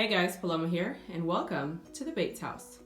Hey guys, Paloma here, and welcome to the Bates House.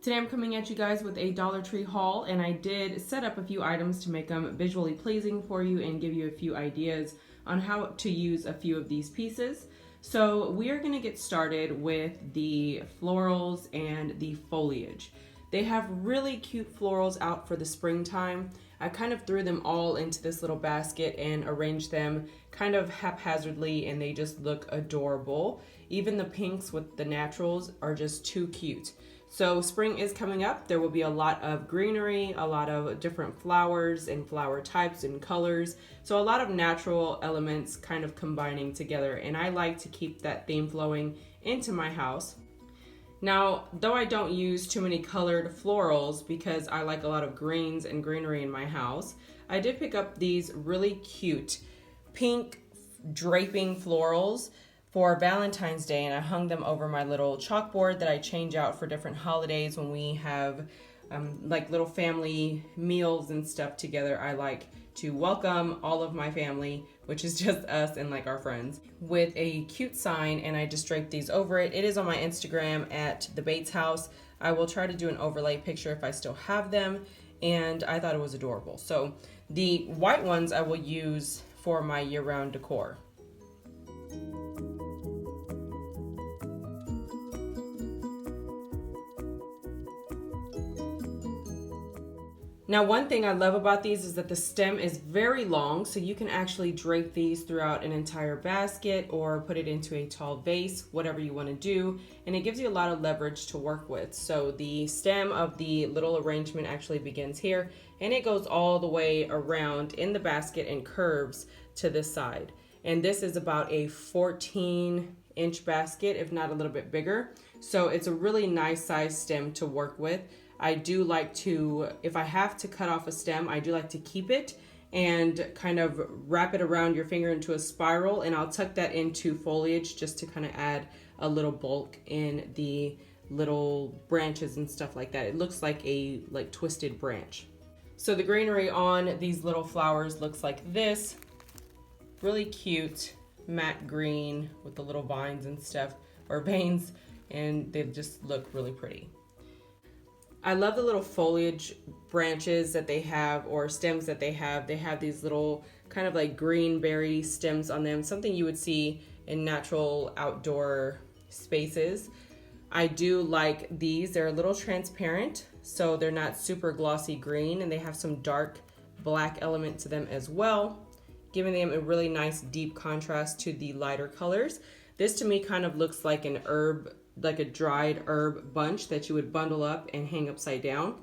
Today I'm coming at you guys with a Dollar Tree haul, and I did set up a few items to make them visually pleasing for you and give you a few ideas on how to use a few of these pieces. So we are going to get started with the florals and the foliage. They have really cute florals out for the springtime. I kind of threw them all into this little basket and arranged them kind of haphazardly, and they just look adorable. Even the pinks with the naturals are just too cute. So spring is coming up. There will be a lot of greenery, a lot of different flowers and flower types and colors. So a lot of natural elements kind of combining together, and I like to keep that theme flowing into my house. Now, though I don't use too many colored florals because I like a lot of greens and greenery in my house, I did pick up these really cute pink draping florals for Valentine's Day, and I hung them over my little chalkboard that I change out for different holidays when we have like little family meals and stuff together. I like to welcome all of my family, which is just us and like our friends, with a cute sign, and I just draped these over it. It is on my Instagram at the Bates House. I will try to do an overlay picture if I still have them, and I thought it was adorable. So the white ones I will use for my year-round decor. Now, one thing I love about these is that the stem is very long, so you can actually drape these throughout an entire basket or put it into a tall vase, whatever you want to do, and it gives you a lot of leverage to work with. So the stem of the little arrangement actually begins here, and it goes all the way around in the basket and curves to this side. And this is about a 14-inch basket, if not a little bit bigger. So it's a really nice size stem to work with. I do like to, if I have to cut off a stem, I do like to keep it and kind of wrap it around your finger into a spiral, and I'll tuck that into foliage just to kind of add a little bulk in the little branches and stuff like that. It looks like a twisted branch. So the greenery on these little flowers looks like this. Really cute matte green with the little vines and stuff, or veins, and they just look really pretty. I love the little foliage branches that they have, or stems that they have. They have these little kind of like green berry stems on them, something you would see in natural outdoor spaces. I do like these. They're a little transparent, so they're not super glossy green, and they have some dark black element to them as well, giving them a really nice deep contrast to the lighter colors. This to me kind of looks like an herb, like a dried herb bunch that you would bundle up and hang upside down.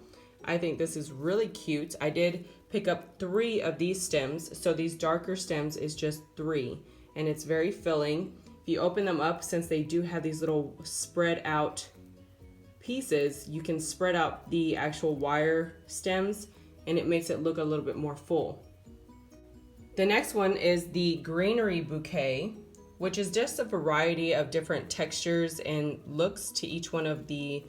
I think this is really cute. I did pick up 3 of these stems, so these darker stems is just 3, and it's very filling. If you open them up, since they do have these little spread out pieces, you can spread out the actual wire stems, and it makes it look a little bit more full. The next one is the greenery bouquet, which is just a variety of different textures and looks to each one of the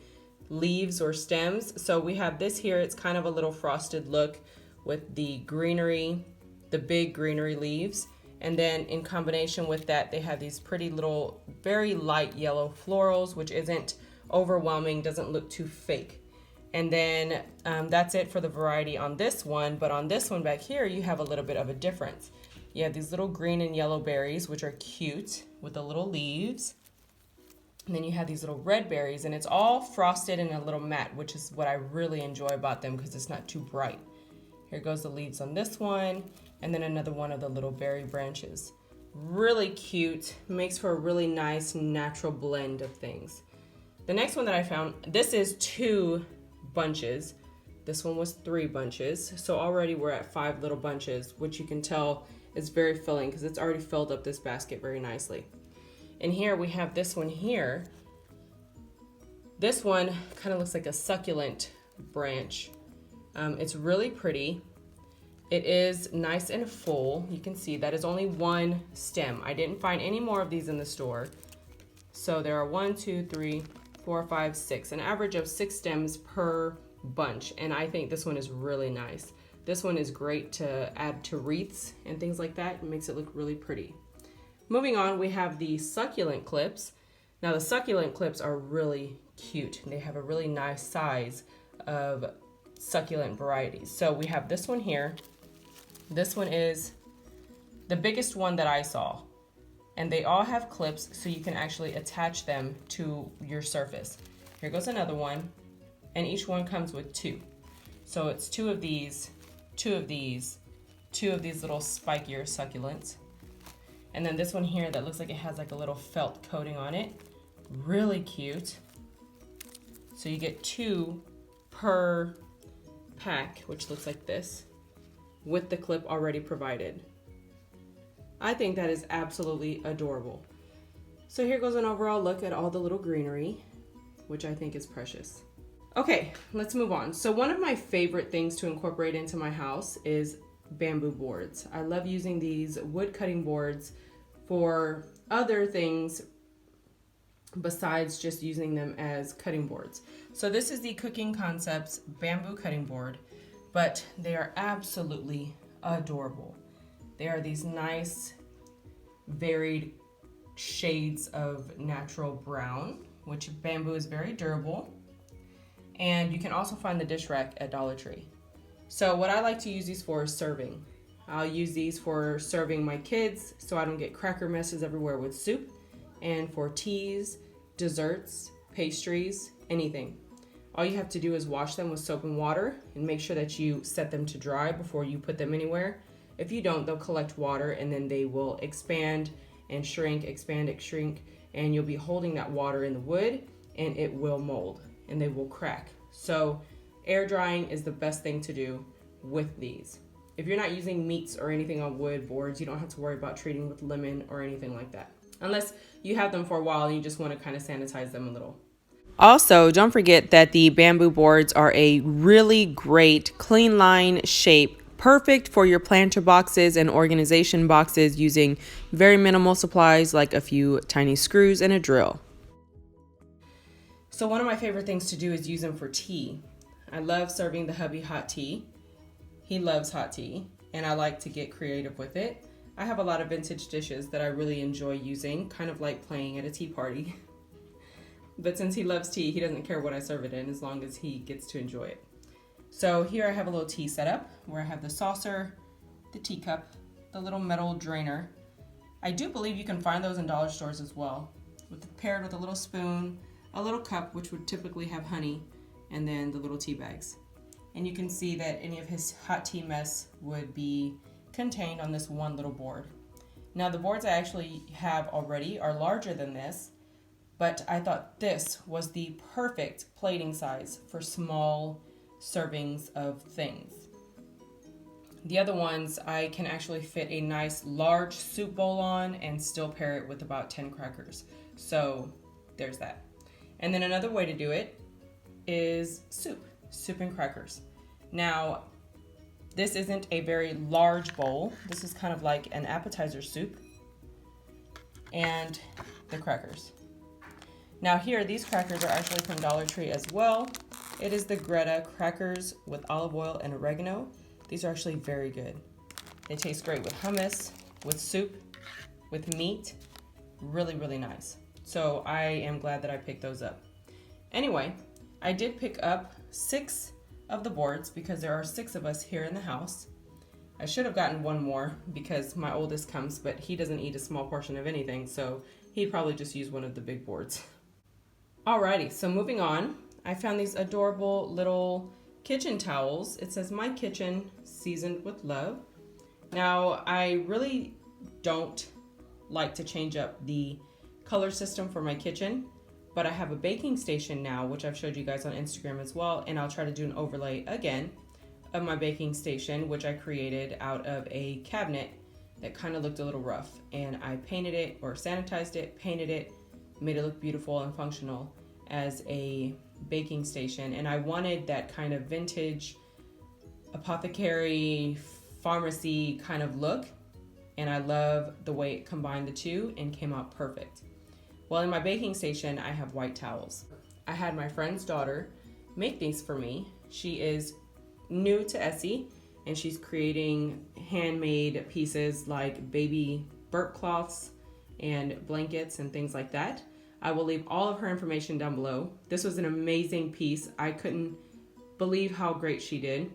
leaves or stems. So we have this here, it's kind of a little frosted look with the greenery, the big greenery leaves. And then in combination with that, they have these pretty little, very light yellow florals, which isn't overwhelming, doesn't look too fake. And then that's it for the variety on this one. But on this one back here, you have a little bit of a difference. You have these little green and yellow berries, which are cute with the little leaves. And then you have these little red berries, and it's all frosted in a little matte, which is what I really enjoy about them because it's not too bright. Here goes the leaves on this one, and then another one of the little berry branches. Really cute, makes for a really nice natural blend of things. The next one that I found, this is 2 bunches. This one was 3 bunches. So already we're at 5 little bunches, which you can tell is very filling because it's already filled up this basket very nicely. And here we have this one here. This one kind of looks like a succulent branch. It's really pretty. It is nice and full. You can see that is only 1 stem. I didn't find any more of these in the store. So there are 1, 2, 3, 4, 5, 6, an average of 6 stems per bunch. And I think this one is really nice. This one is great to add to wreaths and things like that. It makes it look really pretty. Moving on, we have the succulent clips. Now the succulent clips are really cute. They have a really nice size of succulent varieties. So we have this one here. This one is the biggest one that I saw. And they all have clips so you can actually attach them to your surface. Here goes another one. And each one comes with two. So it's two of these little spikier succulents. And then this one here that looks like it has like a little felt coating on it. Really cute. So you get 2 per pack, which looks like this, with the clip already provided. I think that is absolutely adorable. So here goes an overall look at all the little greenery, which I think is precious. Okay, let's move on. So one of my favorite things to incorporate into my house is bamboo boards. I love using these wood cutting boards for other things besides just using them as cutting boards. So this is the Cooking Concepts bamboo cutting board, but they are absolutely adorable. They are these nice varied shades of natural brown, which bamboo is very durable. And you can also find the dish rack at Dollar Tree. So what I like to use these for is serving. I'll use these for serving my kids so I don't get cracker messes everywhere with soup, and for teas, desserts, pastries, anything. All you have to do is wash them with soap and water and make sure that you set them to dry before you put them anywhere. If you don't, they'll collect water and then they will expand and shrink, expand and shrink, and you'll be holding that water in the wood and it will mold and they will crack. So air drying is the best thing to do with these. If you're not using meats or anything on wood boards, you don't have to worry about treating with lemon or anything like that. Unless you have them for a while and you just want to kind of sanitize them a little. Also, don't forget that the bamboo boards are a really great clean line shape, perfect for your planter boxes and organization boxes using very minimal supplies like a few tiny screws and a drill. So one of my favorite things to do is use them for tea. I love serving the hubby hot tea. He loves hot tea, and I like to get creative with it. I have a lot of vintage dishes that I really enjoy using, kind of like playing at a tea party. But since he loves tea, he doesn't care what I serve it in as long as he gets to enjoy it. So here I have a little tea setup where I have the saucer, the teacup, the little metal drainer. I do believe you can find those in dollar stores as well, paired with a little spoon, a little cup, which would typically have honey, and then the little tea bags. And you can see that any of his hot tea mess would be contained on this one little board. Now the boards I actually have already are larger than this, but I thought this was the perfect plating size for small servings of things. The other ones I can actually fit a nice large soup bowl on and still pair it with about 10 crackers. So there's that. And then another way to do it is soup and crackers. Now, this isn't a very large bowl. This is kind of like an appetizer soup and the crackers. Now here, these crackers are actually from Dollar Tree as well. It is the Greta crackers with olive oil and oregano. These are actually very good. They taste great with hummus, with soup, with meat. Really, really nice. So I am glad that I picked those up. Anyway, I did pick up 6 of the boards because there are 6 of us here in the house. I should have gotten one more because my oldest comes, but he doesn't eat a small portion of anything, so he'd probably just use one of the big boards. Alrighty, so moving on, I found these adorable little kitchen towels. It says, "My kitchen, seasoned with love." Now, I really don't like to change up the color system for my kitchen, but I have a baking station now, which I've showed you guys on Instagram as well, and I'll try to do an overlay again of my baking station, which I created out of a cabinet that kind of looked a little rough, and I painted it or sanitized it, painted it, made it look beautiful and functional as a baking station. And I wanted that kind of vintage apothecary pharmacy kind of look, and I love the way it combined the two and came out perfect. Well, in my baking station, I have white towels. I had my friend's daughter make these for me. She is new to Essie, and she's creating handmade pieces like baby burp cloths and blankets and things like that. I will leave all of her information down below. This was an amazing piece. I couldn't believe how great she did.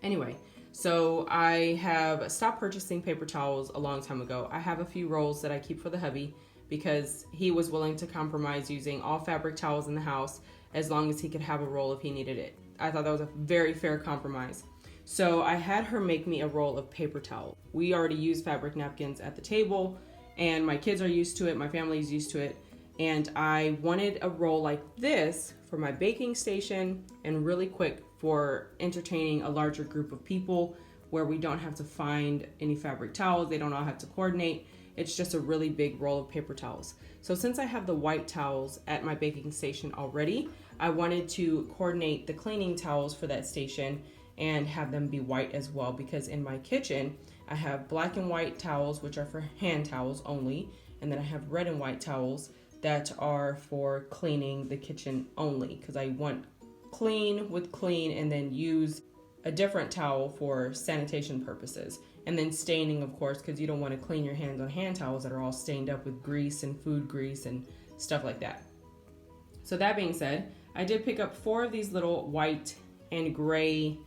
Anyway, so I have stopped purchasing paper towels a long time ago. I have a few rolls that I keep for the hubby because he was willing to compromise using all fabric towels in the house as long as he could have a roll if he needed it. I thought that was a very fair compromise. So I had her make me a roll of paper towel. We already use fabric napkins at the table and my kids are used to it, my family is used to it. And I wanted a roll like this for my baking station and really quick for entertaining a larger group of people where we don't have to find any fabric towels. They don't all have to coordinate. It's just a really big roll of paper towels. So since I have the white towels at my baking station already, I wanted to coordinate the cleaning towels for that station and have them be white as well, because in my kitchen, I have black and white towels, which are for hand towels only. And then I have red and white towels that are for cleaning the kitchen only, because I want clean with clean and then use a different towel for sanitation purposes. And then staining, of course, because you don't want to clean your hands on hand towels that are all stained up with grease and food grease and stuff like that. So that being said, I did pick up 4 of these little white and gray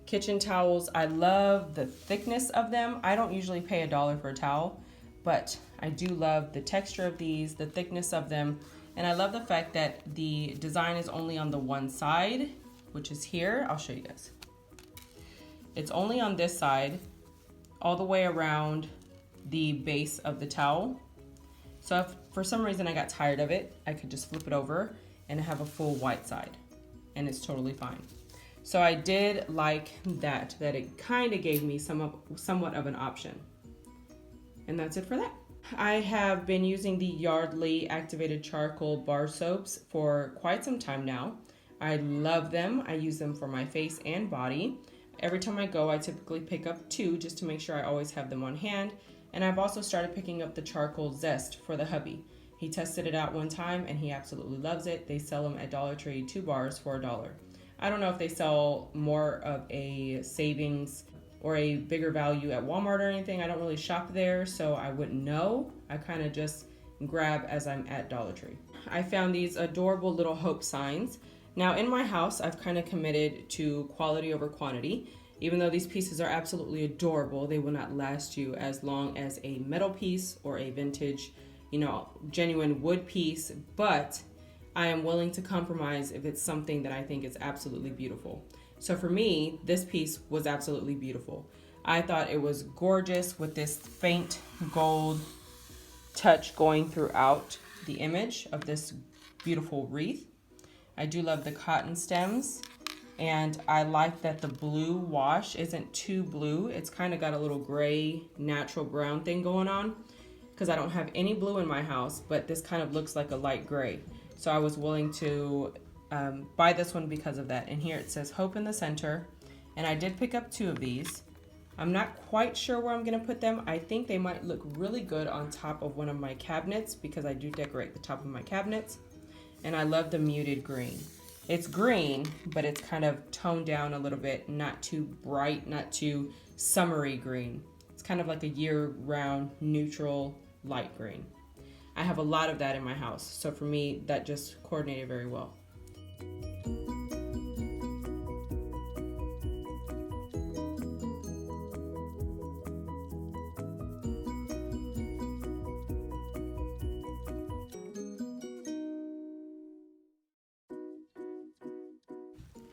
kitchen towels. I love the thickness of them. I don't usually pay $1 for a towel, but I do love the texture of these, the thickness of them, and I love the fact that the design is only on the one side, which is here. I'll show you guys. It's only on this side, all the way around the base of the towel. So if for some reason I got tired of it, I could just flip it over and have a full white side, and it's totally fine. So I did like that it kind of gave me somewhat of an option. And that's it for that. I have been using the Yardley activated charcoal bar soaps for quite some time now. I love them. I use them for my face and body. Every time I go, I typically pick up 2 just to make sure I always have them on hand. And I've also started picking up the charcoal zest for the hubby. He tested it out one time and he absolutely loves it. They sell them at Dollar Tree, 2 bars for $1. I don't know if they sell more of a savings or a bigger value at Walmart or anything. I don't really shop there, so I wouldn't know. I kind of just grab as I'm at Dollar Tree. I found these adorable little hope signs. Now in my house, I've kind of committed to quality over quantity. Even though these pieces are absolutely adorable, they will not last you as long as a metal piece or a vintage, genuine wood piece, but I am willing to compromise if it's something that I think is absolutely beautiful. So for me, this piece was absolutely beautiful. I thought it was gorgeous with this faint gold touch going throughout the image of this beautiful wreath. I do love the cotton stems, and I like that the blue wash isn't too blue. It's kind of got a little gray, natural brown thing going on, because I don't have any blue in my house, but this kind of looks like a light gray. So I was willing to buy this one because of that. And here it says hope in the center, and I did pick up 2 of these. I'm not quite sure where I'm gonna put them. I think they might look really good on top of one of my cabinets, because I do decorate the top of my cabinets. And I love the muted green. It's green, but it's kind of toned down a little bit, not too bright, not too summery green. It's kind of like a year-round neutral light green. I have a lot of that in my house, so for me, that just coordinated very well.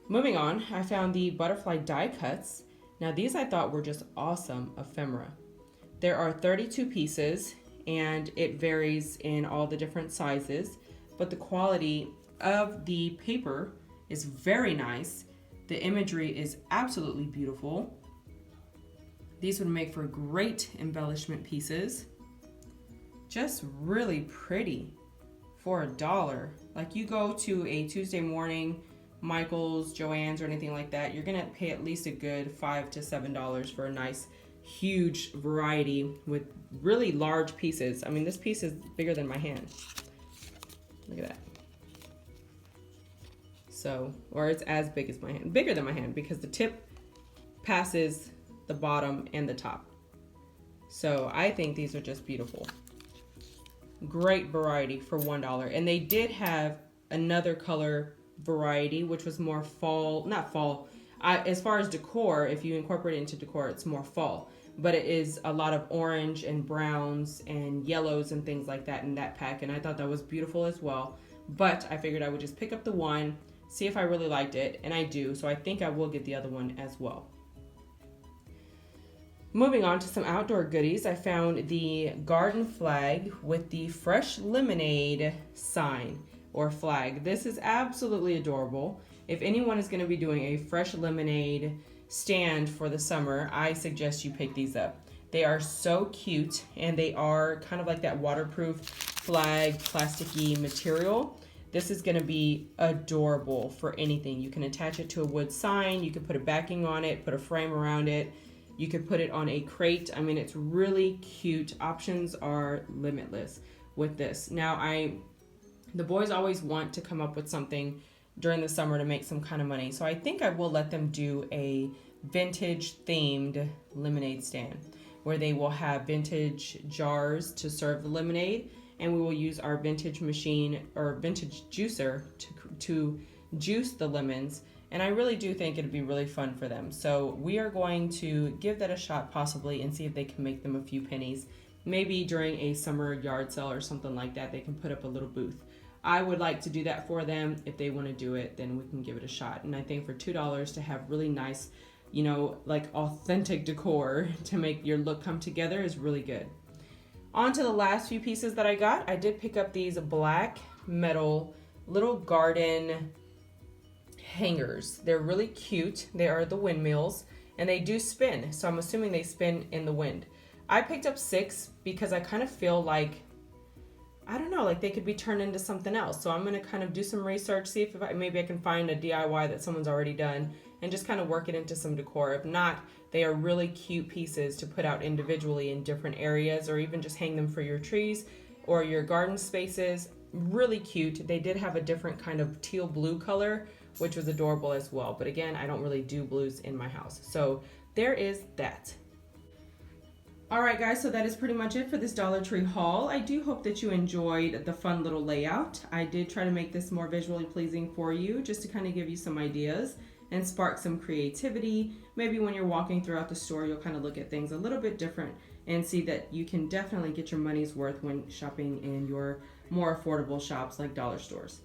Moving on, I found the butterfly die cuts. Now these I thought were just awesome ephemera. There are 32 pieces and it varies in all the different sizes, but the quality of the paper is very nice. The imagery is absolutely beautiful. These would make for great embellishment pieces. Just really pretty for $1. Like you go to a Tuesday morning, Michael's, Joann's, or anything like that, you're gonna pay at least a good $5 to $7 for a nice, huge variety with really large pieces. I mean, this piece is bigger than my hand. Look at that. So, or it's as big as my hand, bigger than my hand, because the tip passes the bottom and the top. So I think these are just beautiful. Great variety for $1. And they did have another color variety, which was more fall, not fall. As far as decor, if you incorporate it into decor, it's more fall. But it is a lot of orange and browns and yellows and things like that in that pack. And I thought that was beautiful as well. But I figured I would just pick up the one, see if I really liked it. And I do. So I think I will get the other one as well. Moving on to some outdoor goodies, I found the garden flag with the fresh lemonade sign or flag. This is absolutely adorable. If anyone is going to be doing a fresh lemonade stand for the summer, I suggest you pick these up. They are so cute, and they are kind of like that waterproof flag plasticky material. This is going to be adorable for anything. You can attach it to a wood sign, you can put a backing on it, put a frame around it. You could put it on a crate. I mean, it's really cute. Options are limitless with this. Now, the boys always want to come up with something during the summer to make some kind of money. So I think I will let them do a vintage themed lemonade stand where they will have vintage jars to serve the lemonade, and we will use our vintage machine or vintage juicer to juice the lemons. And I really do think it'd be really fun for them. So we are going to give that a shot possibly and see if they can make them a few pennies. Maybe during a summer yard sale or something like that, they can put up a little booth. I would like to do that for them. If they want to do it, then we can give it a shot. And I think for $2 to have really nice, you know, like authentic decor to make your look come together is really good. On to the last few pieces that I got. I did pick up these black metal little garden hangers. They're really cute. They are the Windmills, and they do spin. So I'm assuming they spin in the wind. I picked up 6 because I kind of feel like, I don't know, like they could be turned into something else. So I'm going to kind of do some research, see if maybe I can find a DIY that someone's already done and just kind of work it into some decor. If not, they are really cute pieces to put out individually in different areas, or even just hang them for your trees or your garden spaces. Really cute. They did have a different kind of teal blue color, which was adorable as well. But again, I don't really do blues in my house. So there is that. All right, guys, so that is pretty much it for this Dollar Tree haul. I do hope that you enjoyed the fun little layout. I did try to make this more visually pleasing for you, just to kind of give you some ideas and spark some creativity. Maybe when you're walking throughout the store, you'll kind of look at things a little bit different and see that you can definitely get your money's worth when shopping in your more affordable shops like dollar stores.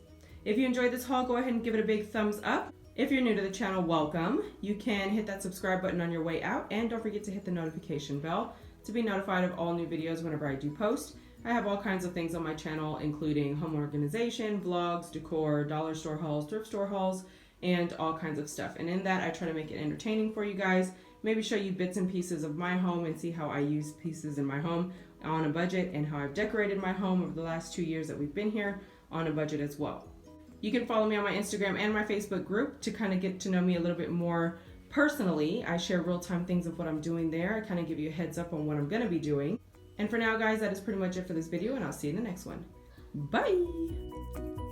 If you enjoyed this haul, go ahead and give it a big thumbs up. If you're new to the channel, welcome. You can hit that subscribe button on your way out, and don't forget to hit the notification bell to be notified of all new videos whenever I do post. I have all kinds of things on my channel, including home organization, vlogs, decor, dollar store hauls, thrift store hauls, and all kinds of stuff. And in that, I try to make it entertaining for you guys, maybe show you bits and pieces of my home and see how I use pieces in my home on a budget, and how I've decorated my home over the last 2 years that we've been here on a budget as well. You can follow me on my Instagram and my Facebook group to kind of get to know me a little bit more personally. I share real-time things of what I'm doing there. I kind of give you a heads up on what I'm going to be doing. And for now, guys, that is pretty much it for this video, and I'll see you in the next one. Bye!